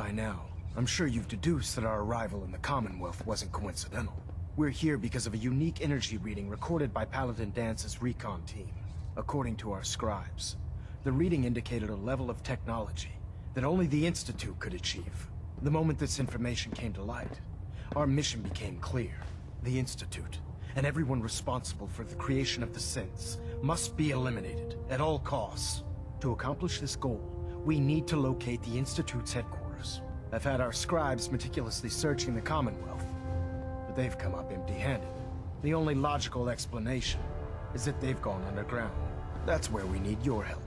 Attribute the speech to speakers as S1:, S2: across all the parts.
S1: By now, I'm sure you've deduced that our arrival in the Commonwealth wasn't coincidental. We're here because of a unique energy reading recorded by Paladin Dance's recon team. According to our scribes, the reading indicated a level of technology that only the Institute could achieve. The moment this information came to light, our mission became clear. The Institute, and everyone responsible for the creation of the synths, must be eliminated at all costs. To accomplish this goal, we need to locate the Institute's headquarters. I've had our scribes meticulously searching the Commonwealth, but they've come up empty-handed. The only logical explanation is that they've gone underground. That's where we need your help.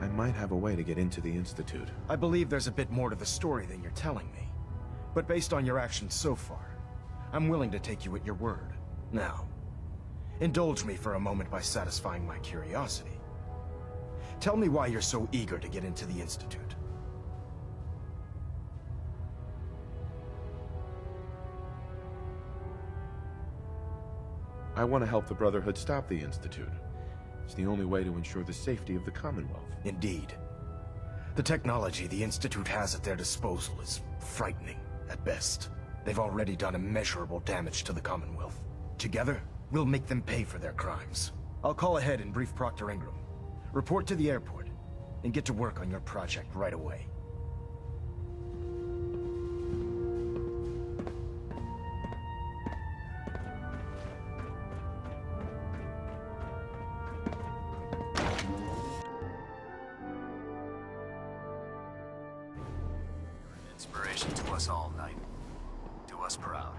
S2: I might have a way to get into the Institute.
S1: I believe there's a bit more to the story than you're telling me. But based on your actions so far, I'm willing to take you at your word. Now, indulge me for a moment by satisfying my curiosity. Tell me why you're so eager to get into the Institute.
S2: I want to help the Brotherhood stop the Institute. It's the only way to ensure the safety of the Commonwealth.
S1: Indeed. The technology the Institute has at their disposal is frightening, at best. They've already done immeasurable damage to the Commonwealth. Together, we'll make them pay for their crimes. I'll call ahead and brief Proctor Ingram. Report to the airport, and get to work on your project right away.
S3: Inspiration to us all, Knight. Do us proud.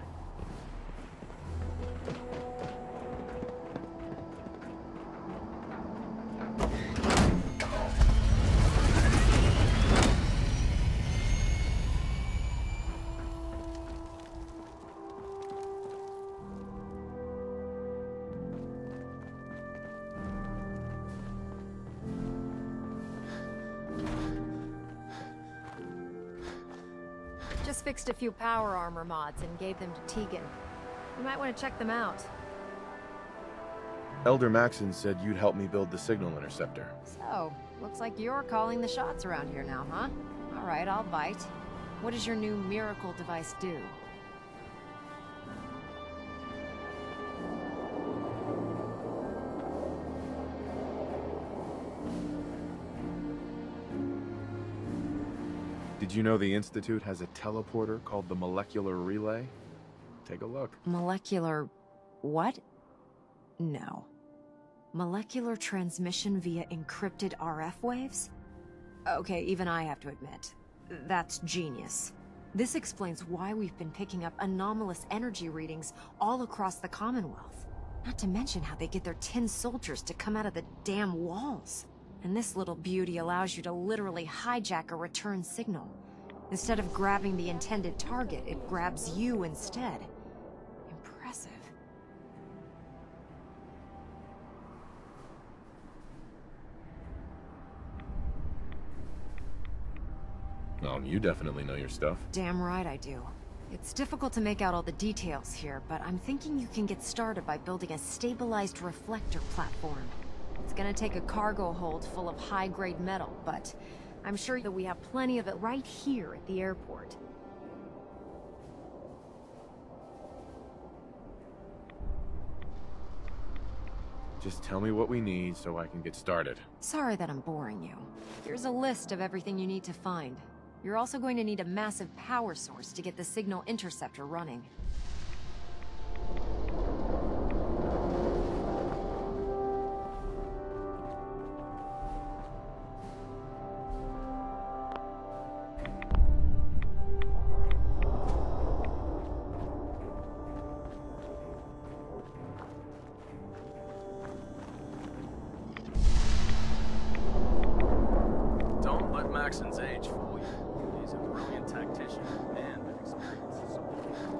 S4: Just fixed a few power armor mods and gave them to Tegan. You might want to check them out.
S2: Elder Maxon said you'd help me build the signal interceptor.
S4: So, looks like you're calling the shots around here now, huh? Alright, I'll bite. What does your new miracle device do?
S2: Did you know the Institute has a teleporter called the Molecular Relay? Take a look.
S4: Molecular... what? No. Molecular transmission via encrypted RF waves? Okay, even I have to admit, that's genius. This explains why we've been picking up anomalous energy readings all across the Commonwealth. Not to mention how they get their tin soldiers to come out of the damn walls. And this little beauty allows you to literally hijack a return signal. Instead of grabbing the intended target, it grabs you instead. Impressive.
S2: Well, you definitely know your stuff.
S4: Damn right I do. It's difficult to make out all the details here, but I'm thinking you can get started by building a stabilized reflector platform. It's gonna take a cargo hold full of high-grade metal, but I'm sure that we have plenty of it right here at the airport.
S2: Just tell me what we need so I can get started.
S4: Sorry that I'm boring you. Here's a list of everything you need to find. You're also going to need a massive power source to get the signal interceptor running.
S3: Don't let Maxon's age fool you. He's a brilliant tactician and an experienced soldier.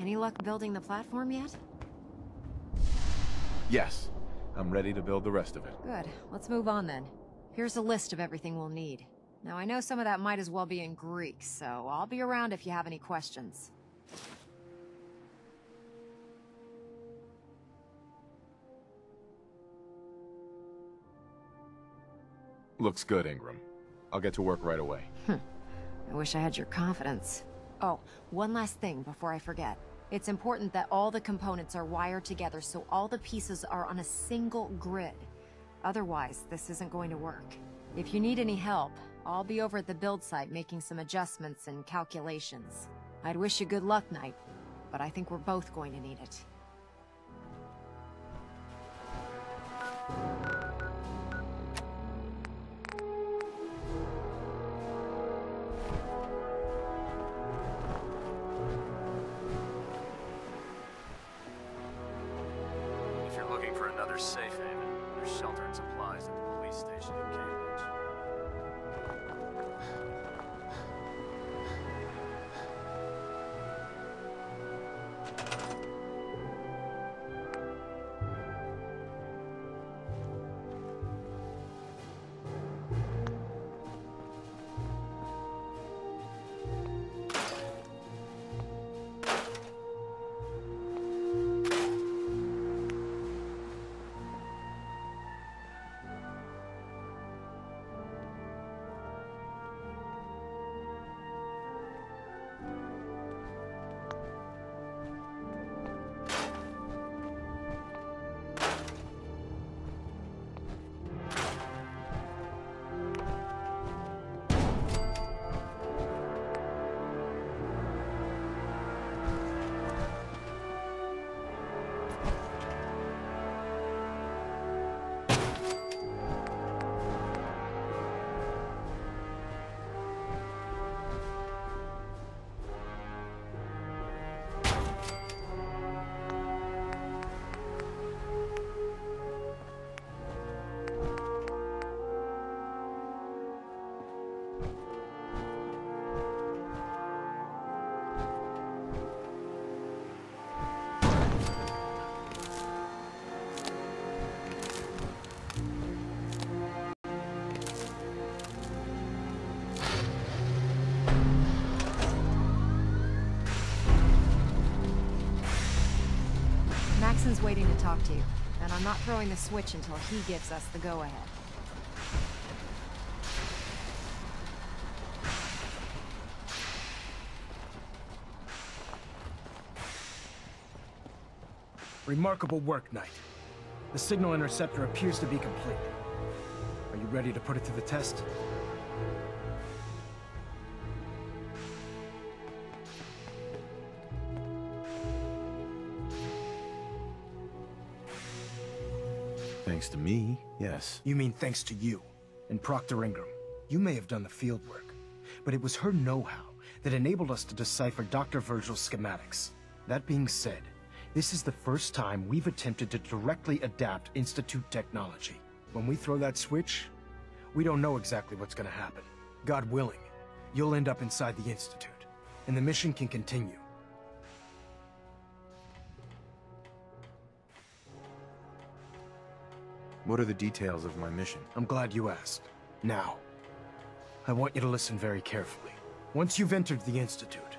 S4: Any luck building the platform yet?
S2: Yes. I'm ready to build the rest of it.
S4: Good. Let's move on then. Here's a list of everything we'll need. Now, I know some of that might as well be in Greek, so I'll be around if you have any questions.
S2: Looks good, Ingram. I'll get to work right away.
S4: I wish I had your confidence. Oh, one last thing before I forget. It's important that all the components are wired together so all the pieces are on a single grid. Otherwise, this isn't going to work. If you need any help, I'll be over at the build site making some adjustments and calculations. I'd wish you good luck, Knight, but I think we're both going to need it.
S3: If you're looking for another safe haven, there's shelter and supplies at the police station in Cambridge.
S4: Maxon's waiting to talk to you, and I'm not throwing the switch until he gives us the go-ahead.
S1: Remarkable work, Knight. The signal interceptor appears to be complete. Are you ready to put it to the test?
S2: Thanks to me, yes.
S1: You mean thanks to you and Proctor Ingram. You may have done the field work, but it was her know-how that enabled us to decipher Dr. Virgil's schematics. That being said, this is the first time we've attempted to directly adapt Institute technology. When we throw that switch, we don't know exactly what's gonna happen. God willing, you'll end up inside the Institute, and the mission can continue.
S2: What are the details of my mission?
S1: I'm glad you asked. Now, I want you to listen very carefully. Once you've entered the Institute,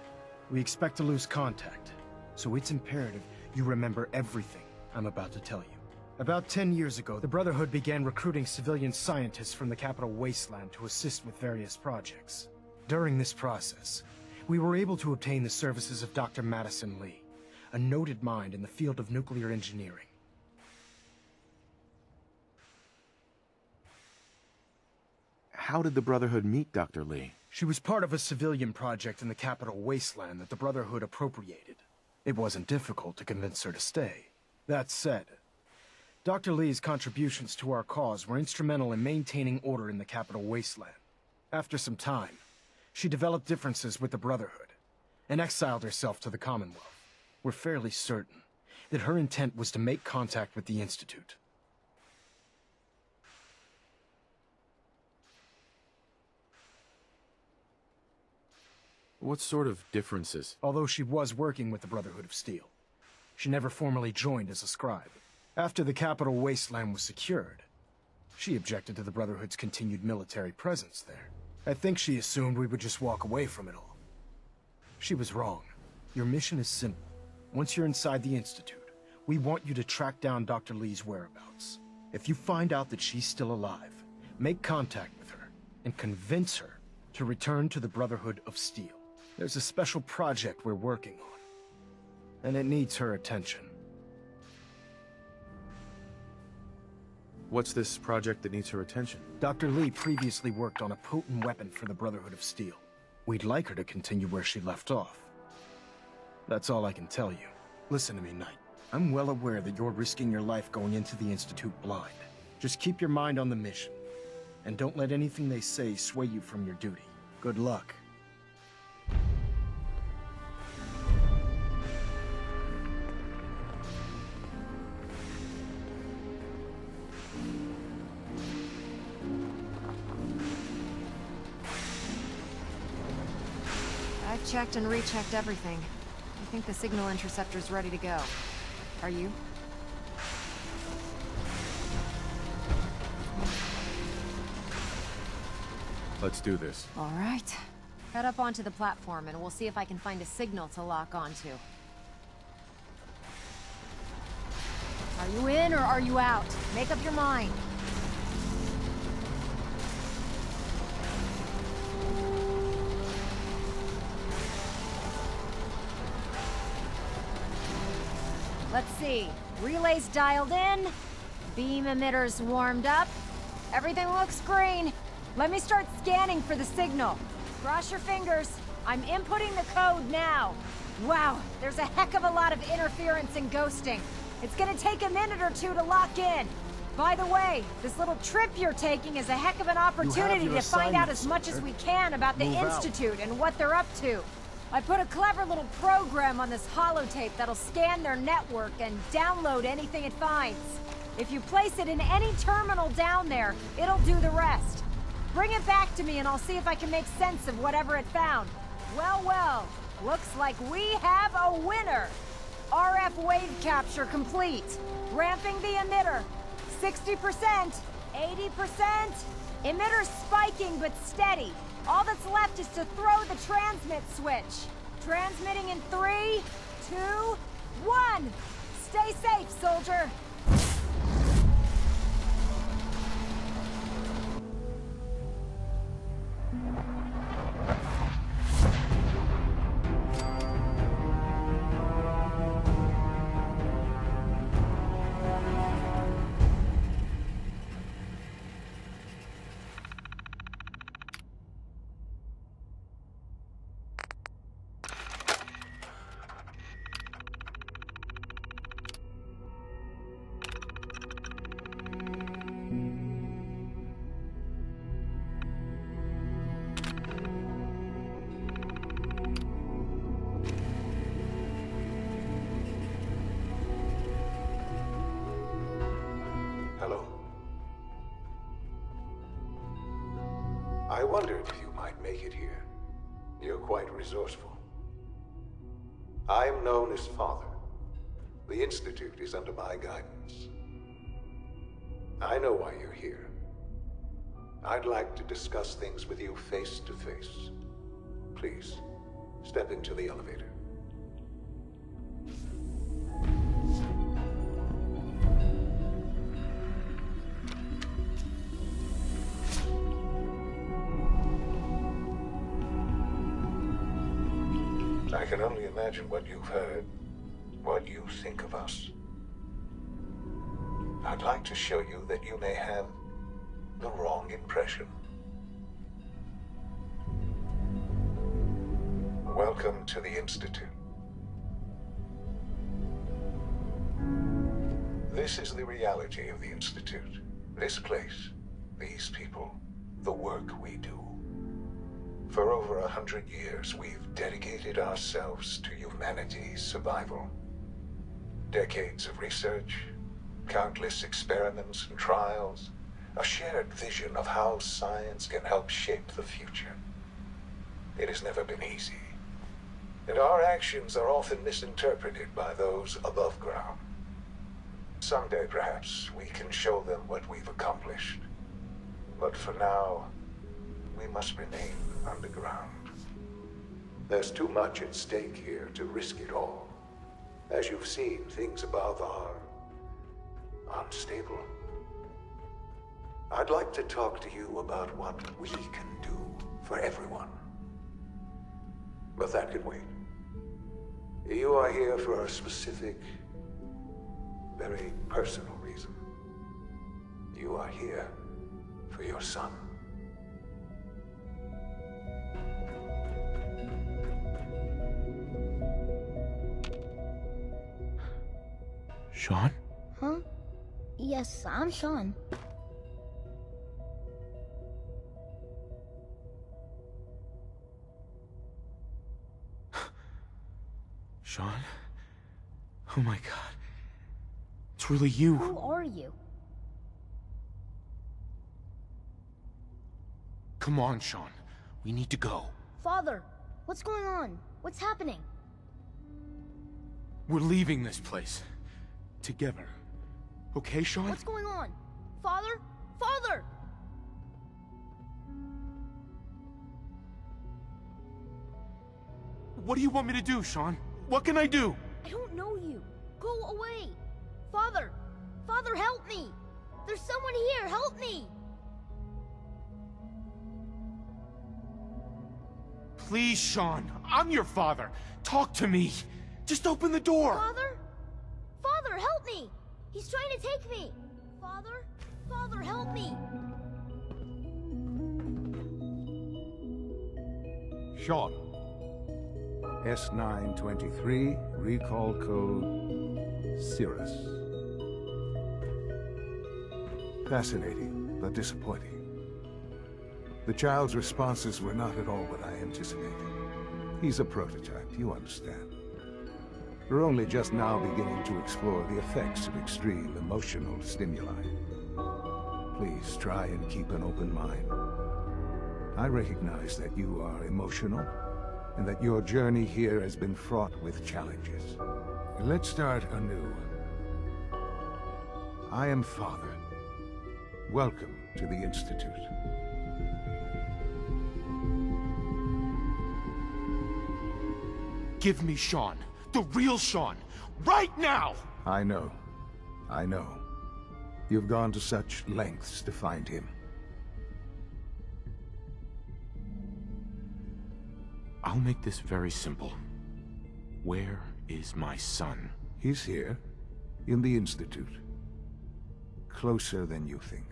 S1: we expect to lose contact, so it's imperative you remember everything I'm about to tell you. About 10 years ago, the Brotherhood began recruiting civilian scientists from the capital wasteland to assist with various projects. During this process, we were able to obtain the services of Dr. Madison Lee, a noted mind in the field of nuclear engineering.
S2: How did the Brotherhood meet Dr. Lee?
S1: She was part of a civilian project in the capital wasteland that the Brotherhood appropriated. It wasn't difficult to convince her to stay. That said, Dr. Lee's contributions to our cause were instrumental in maintaining order in the capital wasteland. After some time, she developed differences with the Brotherhood and exiled herself to the Commonwealth. We're fairly certain that her intent was to make contact with the Institute.
S2: What sort of differences?
S1: Although she was working with the Brotherhood of Steel, she never formally joined as a scribe. After the capital wasteland was secured, she objected to the Brotherhood's continued military presence there. I think she assumed we would just walk away from it all. She was wrong. Your mission is simple. Once you're inside the Institute, we want you to track down Dr. Lee's whereabouts. If you find out that she's still alive, make contact with her and convince her to return to the Brotherhood of Steel. There's a special project we're working on, and it needs her attention.
S2: What's this project that needs her attention?
S1: Dr. Lee previously worked on a potent weapon for the Brotherhood of Steel. We'd like her to continue where she left off. That's all I can tell you. Listen to me, Knight. I'm well aware that you're risking your life going into the Institute blind. Just keep your mind on the mission, and don't let anything they say sway you from your duty. Good luck.
S4: I've checked and rechecked everything. I think the signal interceptor's ready to go. Are you?
S2: Let's do this.
S4: All right. Head up onto the platform and we'll see if I can find a signal to lock onto. Are you in or are you out? Make up your mind. Let's see. Relays dialed in. Beam emitters warmed up. Everything looks green. Let me start scanning for the signal. Cross your fingers. I'm inputting the code now. Wow, there's a heck of a lot of interference and ghosting. It's gonna take a minute or two to lock in. By the way, this little trip you're taking is a heck of an opportunity to find out as much as we can about the Institute and what they're up to. I put a clever little program on this holotape that'll scan their network and download anything it finds. If you place it in any terminal down there, it'll do the rest. Bring it back to me and I'll see if I can make sense of whatever it found. Well, well, looks like we have a winner. RF wave capture complete. Ramping the emitter. 60%, 80%. Emitter spiking but steady. All that's left is to throw the transmit switch. Transmitting in 3, 2, 1. Stay safe, soldier.
S5: Hello. I wondered if you might make it here. You're quite resourceful. I'm known as Father. The Institute is under my guidance. I know why you're here. I'd like to discuss things with you face to face. Please, step into the elevator. I can only imagine what you've heard, what you think of us. I'd like to show you that you may have the wrong impression. Welcome to the Institute. This is the reality of the Institute. This place, these people, the work we do. For over 100 years, we've dedicated ourselves to humanity's survival. Decades of research, countless experiments and trials, a shared vision of how science can help shape the future. It has never been easy. And our actions are often misinterpreted by those above ground. Someday, perhaps, we can show them what we've accomplished. But for now, we must remain underground. There's too much at stake here to risk it all. As you've seen, things above are unstable. I'd like to talk to you about what we can do for everyone. But that can wait. You are here for a specific, very personal reason. You are here for your son.
S2: Sean?
S6: Huh? Yes, I'm Sean.
S2: Sean? Oh my god. It's really you.
S6: Who are you?
S2: Come on, Sean. We need to go.
S6: Father, what's going on? What's happening?
S2: We're leaving this place. Together. Okay, Sean?
S6: What's going on? Father? Father!
S2: What do you want me to do, Sean? What can I do?
S6: I don't know you. Go away. Father! Father, help me! There's someone here, help me!
S2: Please, Sean. I'm your father. Talk to me. Just open the door.
S6: Father? Father, help me! He's trying to take me! Father? Father, help me!
S7: Sean. S923, recall code Cirrus. Fascinating, but disappointing. The child's responses were not at all what I anticipated. He's a prototype, you understand. We're only just now beginning to explore the effects of extreme emotional stimuli. Please try and keep an open mind. I recognize that you are emotional, and that your journey here has been fraught with challenges. Let's start anew. I am Father. Welcome to the Institute.
S2: Give me Sean. The real Sean. Right now!
S7: I know. I know. You've gone to such lengths to find him.
S2: I'll make this very simple. Where is my son?
S7: He's here, in the Institute. Closer than you think.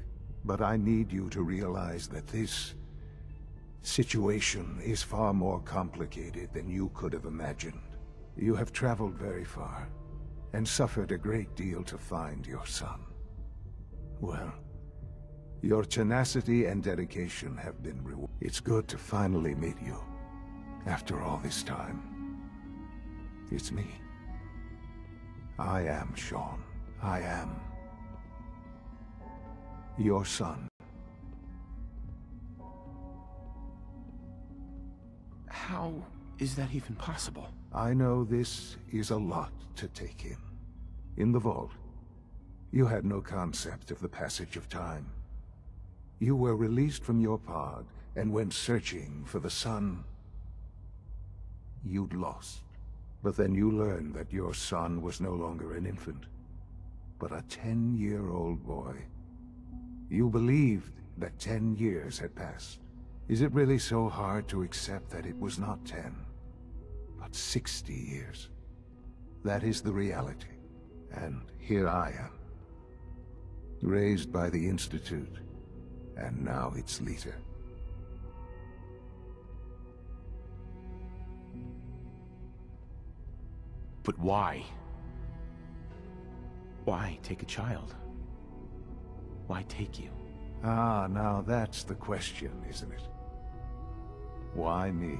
S7: But I need you to realize that this situation is far more complicated than you could have imagined. You have traveled very far, and suffered a great deal to find your son. Well, your tenacity and dedication have been rewarded. It's good to finally meet you. After all this time, it's me. I am Sean. I am your son.
S2: How is that even possible?
S7: I know this is a lot to take in. In the vault, you had no concept of the passage of time. You were released from your pod and went searching for the son you'd lost. But then you learned that your son was no longer an infant, but a 10-year-old boy. You believed that 10 years had passed. Is it really so hard to accept that it was not 10, but 60 years? That is the reality. And here I am, raised by the Institute, and now its leader.
S2: But why? Why take a child? Why take you?
S7: Ah, now that's the question, isn't it? Why me?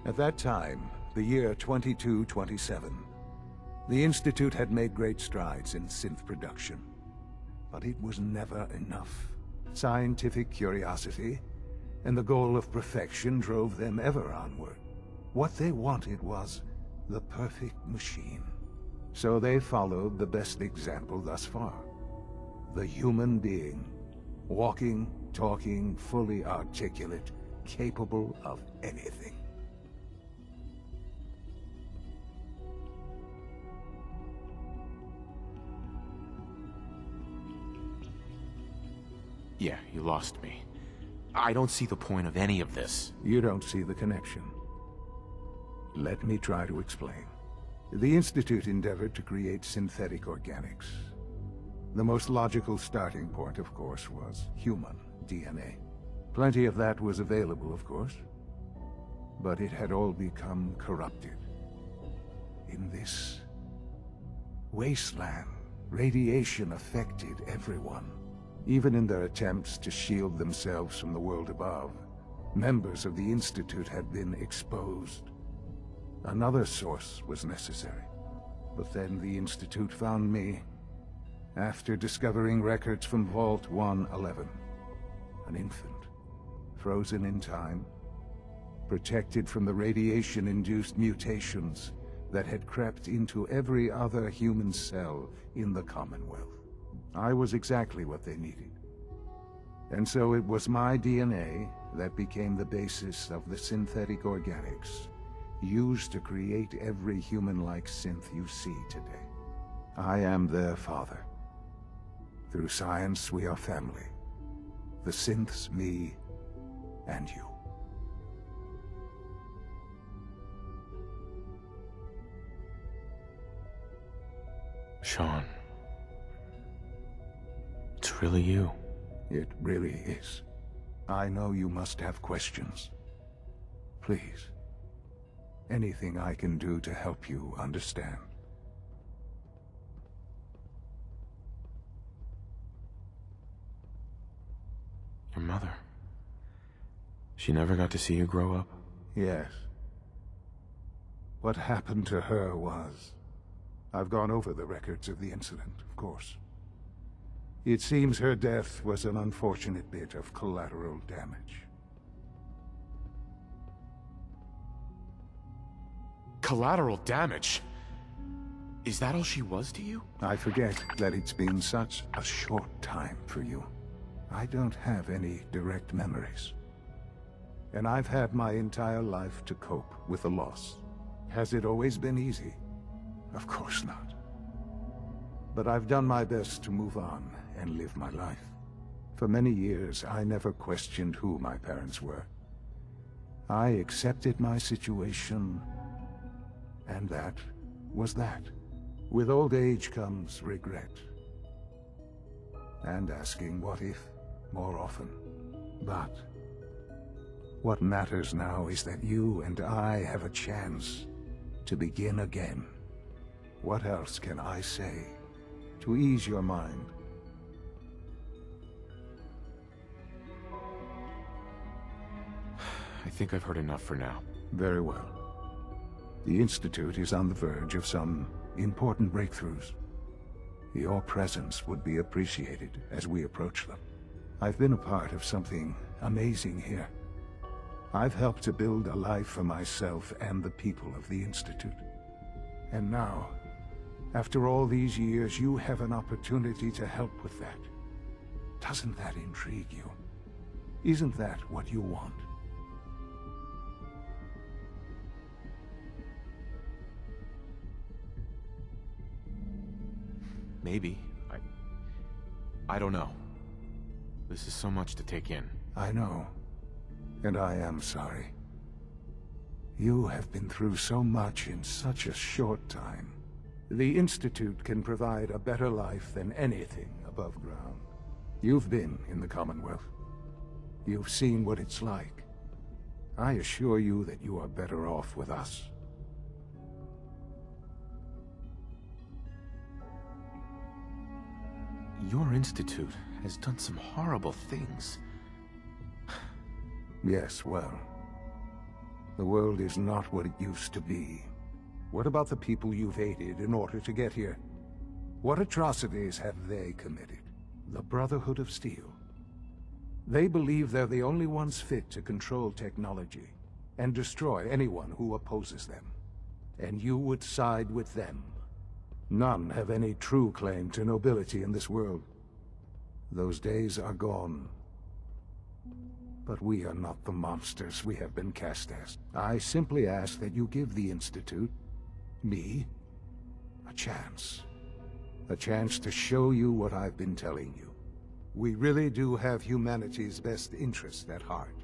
S7: At that time, the year 2227, the Institute had made great strides in synth production. But it was never enough. Scientific curiosity and the goal of perfection drove them ever onward. What they wanted was the perfect machine. So they followed the best example thus far. The human being. Walking, talking, fully articulate, capable of anything.
S8: Yeah, you lost me. I don't see the point of any of this.
S7: You don't see the connection. Let me try to explain. The Institute endeavored to create synthetic organics. The most logical starting point, of course, was human DNA. Plenty of that was available, of course. But it had all become corrupted. In this wasteland, radiation affected everyone. Even in their attempts to shield themselves from the world above, members of the Institute had been exposed. Another source was necessary. But then the Institute found me, after discovering records from Vault 111. An infant, frozen in time, protected from the radiation-induced mutations that had crept into every other human cell in the Commonwealth. I was exactly what they needed. And so it was my DNA that became the basis of the synthetic organics used to create every human-like synth you see today. I am their father. Through science, we are family. The synths, me, and you.
S8: Sean. It's really you.
S7: It really is. I know you must have questions. Please. Anything I can do to help you understand.
S8: Your mother. She never got to see you grow up?
S7: Yes. What happened to her was... I've gone over the records of the incident, of course. It seems her death was an unfortunate bit of collateral damage.
S8: Collateral damage? Is that all she was to you?
S7: I forget that it's been such a short time for you. I don't have any direct memories. And I've had my entire life to cope with the loss. Has it always been easy? Of course not. But I've done my best to move on and live my life. For many years, I never questioned who my parents were. I accepted my situation, and that was that. With old age comes regret. And asking what if more often. But what matters now is that you and I have a chance to begin again. What else can I say to ease your mind?
S8: I think I've heard enough for now.
S7: Very well. The Institute is on the verge of some important breakthroughs. Your presence would be appreciated as we approach them. I've been a part of something amazing here. I've helped to build a life for myself and the people of the Institute. And now, after all these years, you have an opportunity to help with that. Doesn't that intrigue you? Isn't that what you want?
S8: Maybe. I don't know. This is so much to take in.
S7: I know. And I am sorry. You have been through so much in such a short time. The Institute can provide a better life than anything above ground. You've been in the Commonwealth. You've seen what it's like. I assure you that you are better off with us.
S8: Your Institute has done some horrible things.
S7: Yes, well, the world is not what it used to be. What about the people you've aided in order to get here? What atrocities have they committed? The Brotherhood of Steel. They believe they're the only ones fit to control technology and destroy anyone who opposes them. And you would side with them. None have any true claim to nobility in this world. Those days are gone. But we are not the monsters we have been cast as. I simply ask that you give the Institute, me, a chance. A chance to show you what I've been telling you. We really do have humanity's best interest at heart.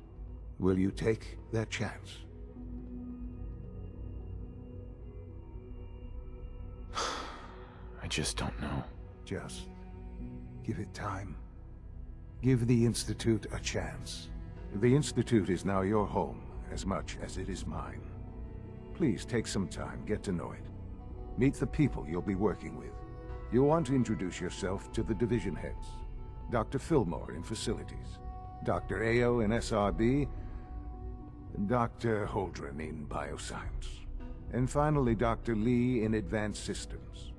S7: Will you take that chance?
S8: I just don't know.
S7: Just give it time. Give the Institute a chance. The Institute is now your home, as much as it is mine. Please take some time, get to know it. Meet the people you'll be working with. You'll want to introduce yourself to the division heads. Dr. Fillmore in Facilities, Dr. Ayo in SRB, Dr. Holdren in Bioscience, and finally Dr. Lee in Advanced Systems.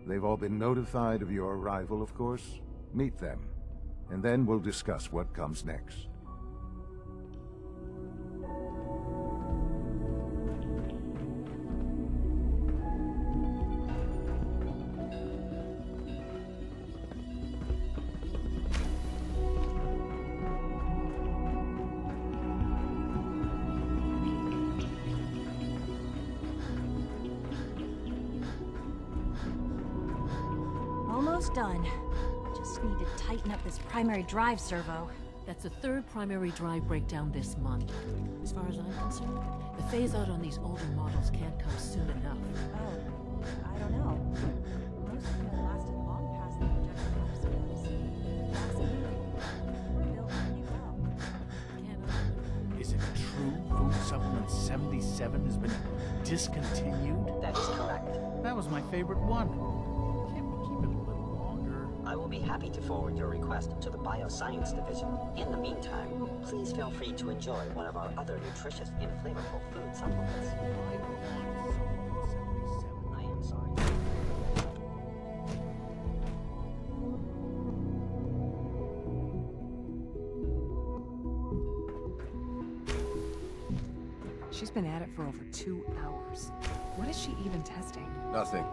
S7: They've all been notified of your arrival, of course. Meet them, and then we'll discuss what comes next.
S9: Almost done. Just need to tighten up this primary drive servo.
S10: That's the third primary drive breakdown this month. As far as I'm concerned, the phase-out on these older models can't come soon enough.
S9: Oh, I don't know. Most of them have lasted long past the projected lifespans. Absolutely. We're built pretty well.
S11: Is it true Food Supplement 77 has been discontinued?
S12: That is correct.
S11: That was my favorite one. Can't we keep it a little longer?
S12: I will be happy to forward your request to the Bioscience Division. In the meantime, please feel free to enjoy one of our other nutritious and flavorful food supplements. I am sorry.
S13: She's been at it for over 2 hours. What is she even testing?
S14: Nothing.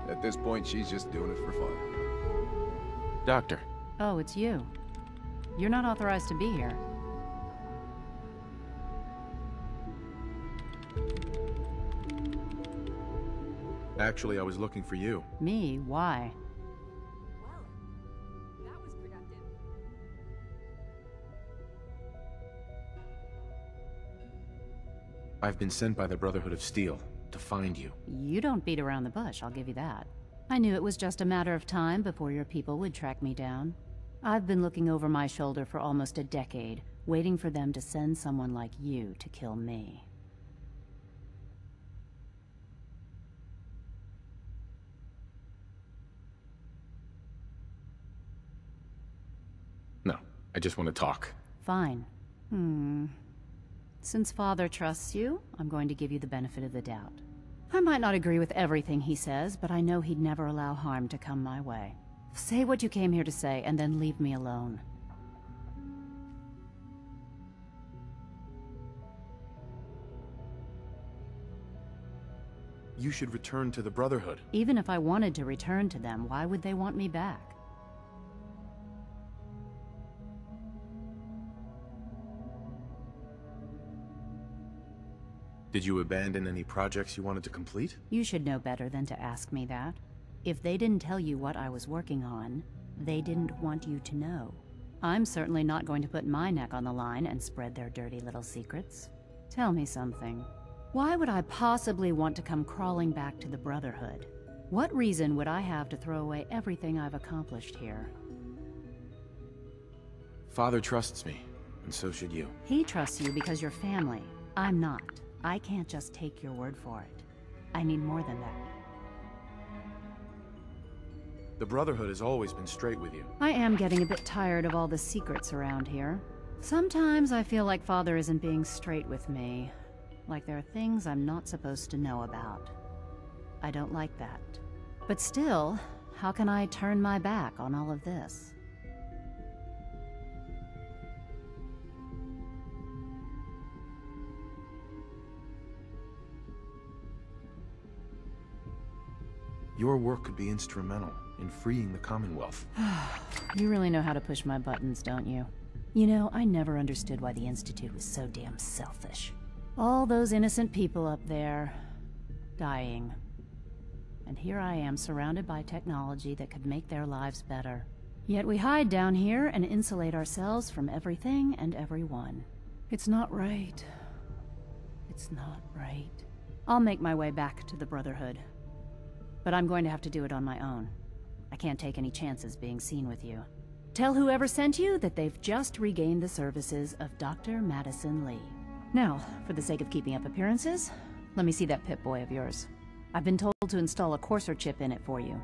S14: At this point, she's just doing it for fun.
S8: Doctor.
S15: Oh, it's you. You're not authorized to be here.
S8: Actually, I was looking for you.
S15: Me? Why?
S13: Well, that was productive.
S8: I've been sent by the Brotherhood of Steel to find you.
S15: You don't beat around the bush, I'll give you that. I knew it was just a matter of time before your people would track me down. I've been looking over my shoulder for almost a decade, waiting for them to send someone like you to kill me.
S8: No, I just want to talk.
S15: Fine. Since Father trusts you, I'm going to give you the benefit of the doubt. I might not agree with everything he says, but I know he'd never allow harm to come my way. Say what you came here to say, and then leave me alone.
S8: You should return to the Brotherhood.
S15: Even if I wanted to return to them, why would they want me back?
S8: Did you abandon any projects you wanted to complete?
S15: You should know better than to ask me that. If they didn't tell you what I was working on, they didn't want you to know. I'm certainly not going to put my neck on the line and spread their dirty little secrets. Tell me something. Why would I possibly want to come crawling back to the Brotherhood? What reason would I have to throw away everything I've accomplished here?
S8: Father trusts me, and so should you.
S15: He trusts you because you're family. I'm not. I can't just take your word for it. I need more than that.
S8: The Brotherhood has always been straight with you.
S15: I am getting a bit tired of all the secrets around here. Sometimes I feel like Father isn't being straight with me. Like there are things I'm not supposed to know about. I don't like that. But still, how can I turn my back on all of this?
S8: Your work could be instrumental in freeing the Commonwealth.
S15: You really know how to push my buttons, don't you? You know, I never understood why the Institute was so damn selfish. All those innocent people up there, dying. And here I am, surrounded by technology that could make their lives better. Yet we hide down here and insulate ourselves from everything and everyone. It's not right. It's not right. I'll make my way back to the Brotherhood. But I'm going to have to do it on my own. I can't take any chances being seen with you. Tell whoever sent you that they've just regained the services of Dr. Madison Lee. Now, for the sake of keeping up appearances, let me see that Pip-Boy of yours. I've been told to install a courser chip in it for you.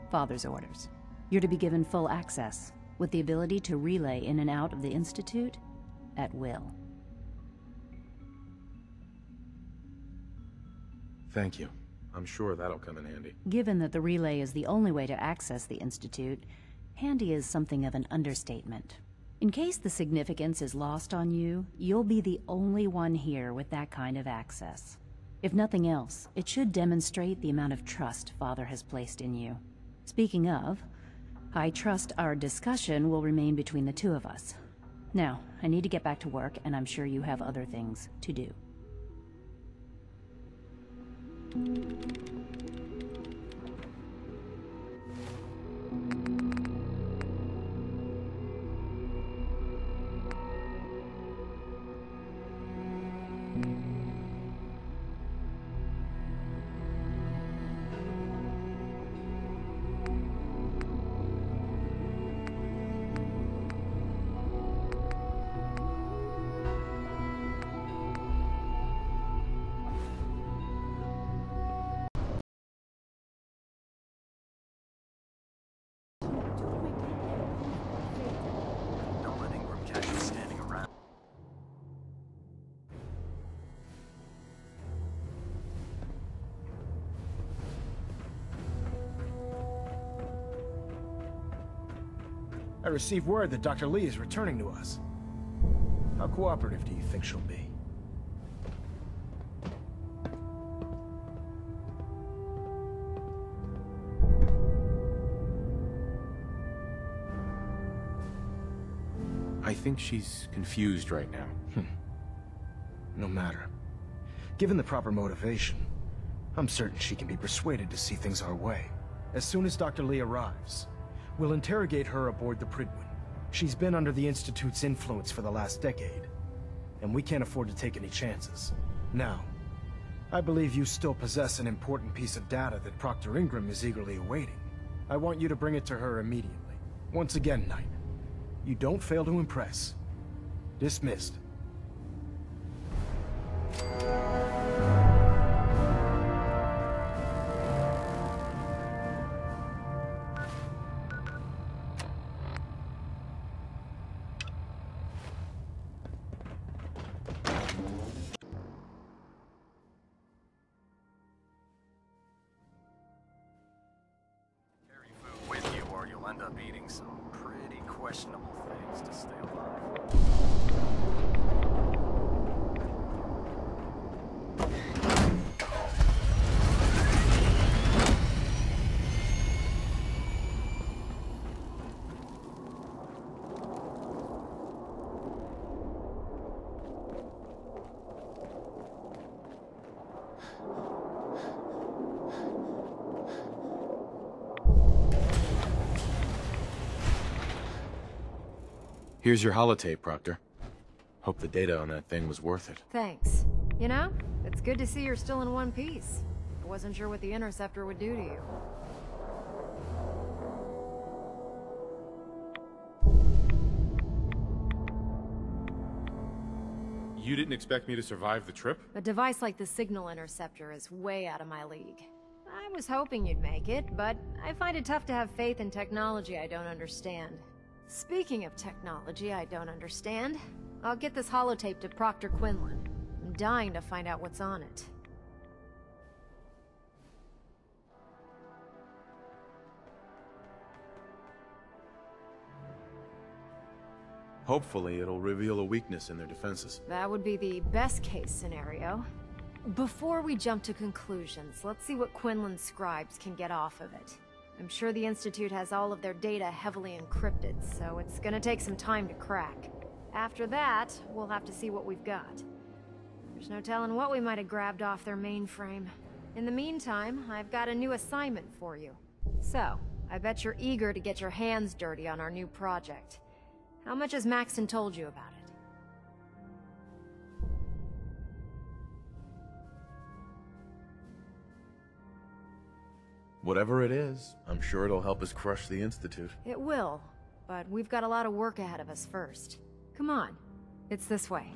S15: Father's orders. You're to be given full access, with the ability to relay in and out of the Institute at will.
S8: Thank you. I'm sure that'll come in handy.
S15: Given that the relay is the only way to access the Institute, handy is something of an understatement. In case the significance is lost on you, you'll be the only one here with that kind of access. If nothing else, it should demonstrate the amount of trust Father has placed in you. Speaking of, I trust our discussion will remain between the two of us. Now, I need to get back to work, and I'm sure you have other things to do.
S1: I received word that Dr. Lee is returning to us. How cooperative do you think she'll be?
S8: I think she's confused right now.
S1: No matter. Given the proper motivation, I'm certain she can be persuaded to see things our way. As soon as Dr. Lee arrives, we'll interrogate her aboard the Prydwen. She's been under the Institute's influence for the last decade, and we can't afford to take any chances. Now, I believe you still possess an important piece of data that Proctor Ingram is eagerly awaiting. I want you to bring it to her immediately. Once again, Knight, you don't fail to impress. Dismissed.
S3: End up eating some pretty questionable things to stay alive.
S8: Here's your holotape, Proctor. Hope the data on that thing was worth it.
S4: Thanks. You know, it's good to see you're still in one piece. I wasn't sure what the Interceptor would do to you.
S8: You didn't expect me to survive the trip?
S4: A device like the Signal Interceptor is way out of my league. I was hoping you'd make it, but I find it tough to have faith in technology I don't understand. Speaking of technology I don't understand, I'll get this holotape to Proctor Quinlan. I'm dying to find out what's on it.
S8: Hopefully it'll reveal a weakness in their defenses.
S4: That would be the best case scenario. Before we jump to conclusions, let's see what Quinlan's scribes can get off of it. I'm sure the Institute has all of their data heavily encrypted, so it's gonna take some time to crack. After that, we'll have to see what we've got. There's no telling what we might have grabbed off their mainframe. In the meantime, I've got a new assignment for you. So, I bet you're eager to get your hands dirty on our new project. How much has Maxon told you about it?
S2: Whatever it is, I'm sure it'll help us crush the Institute.
S4: It will, but we've got a lot of work ahead of us first. Come on, it's this way.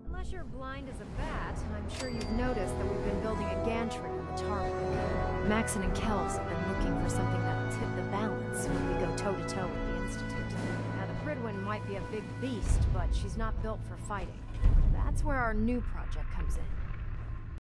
S4: Unless you're blind as a bat, I'm sure you've noticed that we've been building a gantry on the tarmac. Maxon and Kells have been looking for something that'll tip the balance when we go toe-to-toe with the Institute. Now, the Pridwin might be a big beast, but she's not built for fighting. That's where our new project comes in.